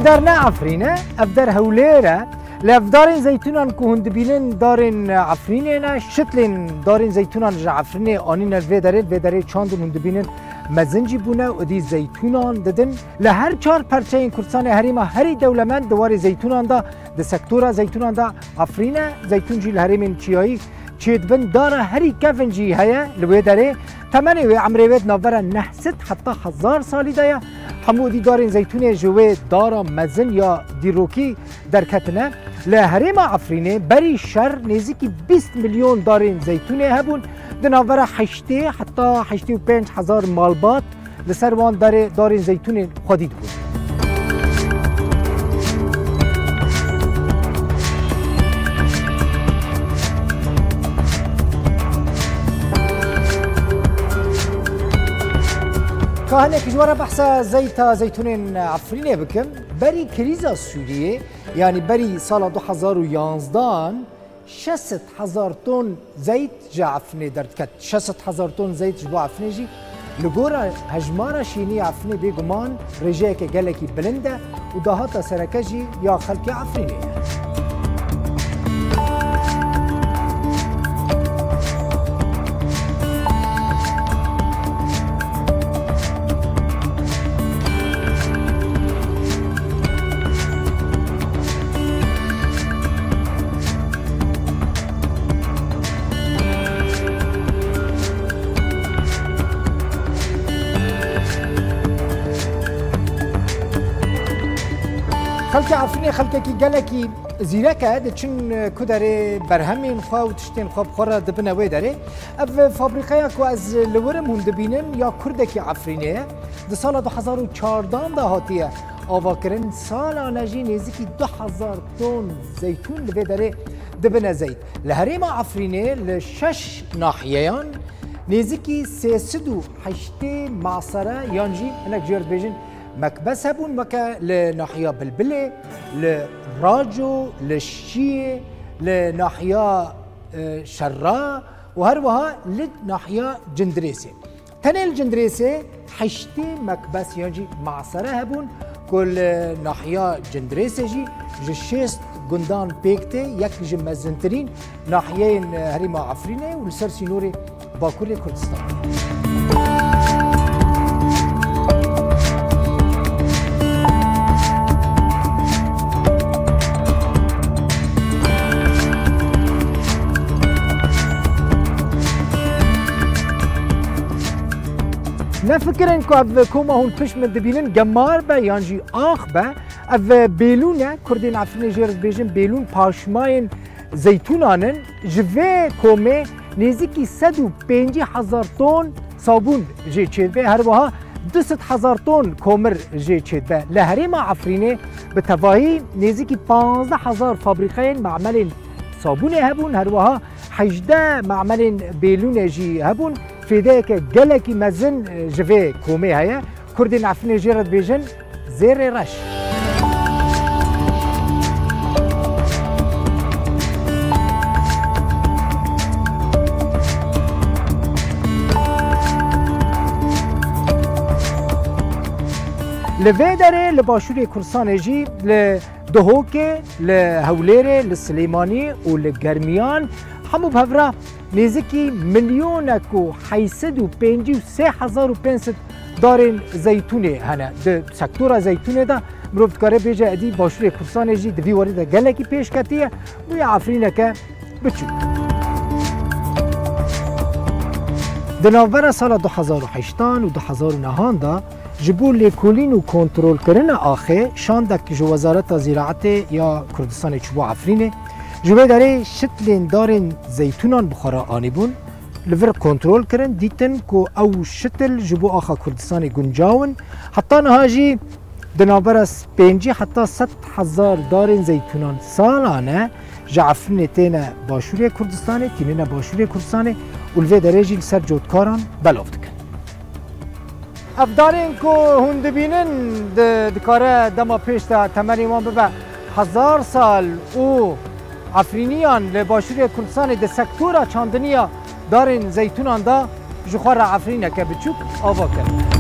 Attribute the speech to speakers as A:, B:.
A: افدار نه عفرینه افدار هولیره لافدارین زیتونان که هند بینن دارین عفرینه نه شتلین دارین زیتونان ج عفرینه آنین از ویداره چاندن هند بینن مزنجی بونه و دی زیتونان دادن لهر چهار پرچه این کردستان هریما هری دولمند دوار زیتونان دا د سکتورا زیتونان دا عفرینه زیتون جی لهرمین چیایی چید بن داره هری کفن جی هیا لویداره تمنی و عمریت نوبره نحست حتی 1000 سالی دایا همودی دارین زیتون جوه دارا مزن یا دیروکی در کتنه لهرما عفرینه بری شر نزدیکی 20 میلیون دارین زیتونه هبون دناوره 8 حتی 85,000 مالبات لسر وان دارین زیتون خودید بود. كهنه كجوارا بحثا زيتون عفرينه بكم بري كريزا سورية يعني بري سال 2011 6,000 طن زيت جا عفرينه درد كت 6,000 طن زيت جوا عفرينه جي لغورا هجمارا شيني عفرينه بيغمان رجاكي جالكي بلنده ودهاتا سركجي يا خلقي عفرينه خلق عفرینه خلقی گلکی زیرکه دچین کدره برهمین خوا و تشتین خوا بخوره دبنوی داره اف فابریکه که از لورم هند بینن یا کردکی عفرینه در سال 2014 دهاتیه آوا کرن سال نجی نزدیکی 2000 طن زیتون لوی داره دبنه زیت لهریم عفرینه لشش ناحیهان نزدیکی 308 معصره یانجی انک جرد بیجن مكبس هبون مكا لناحية بلبلة لراجو للشية لناحية شراء وهروها لناحية جندريسة تاني الجندريسة حشتي مكبس يجي معصرة هبون كل ناحية جندريسة جي جشيست قندان بيكتي يك جي مزنترين ناحيين هريما عفرينة والسر سينوري باكوري كردستان نفكر انكو اف كوما هون بش من دبينن جمار با يانجي اخ با اف بيلونه كردين عفرين جيرد بيجن بيلون پاشماين زيتونانن جوه كومي نزيكي 150,000 طن صابون جي چيد به هر وها 200,000 طن كومر جي چيد به لهريما عفرينه بتواهي نزيكي 15,000 فابريقين معمل صابون هبون هر وها 18 معمل بيلون جي هبون في ذاك جلكي مزن جفي كومي هيا كردين عفني جيرد بيجن زير رش لفيدري لباشوري كردستان جي لدهوكي لهوليري للسليماني وللجرميان همو بهفرا نزدیکی میلیونک و 853,500 دارین زیتونه هنه ده سکتور زیتونه ده مروفت کاره بیجه ادی باشور کردستان جی دوی وارد گلکی پیش کتیه بوی عفرینه که بچو دناور سال 2008 و 2009 ده جبور لیکولین و کنترل کردن آخه شاندک جو وزارت زراعت یا کردستان چوبو عفرینه جوه داره شتلین دارین زیتونان بخارا آنی بون لور کنترل کرن دیتن که او شتل جبو آخا کردستان گنجاون حتی نهاجی دنابر از 5 حتی 100,000 دارین زیتونان سالانه جعفرین تینه باشوری کردستان تینه باشوری کردستان ولوی داره جیل سر جودکاران بلافت کن افدارین که هنده بینن دکاره دما پیش تا تمنی وان ببه 1000 سال او عفرینیان لباشوری کردستان ده سکتورا چاندنیا دارین زیتونان دا جخوار عفرینه که بچوک آوا کرد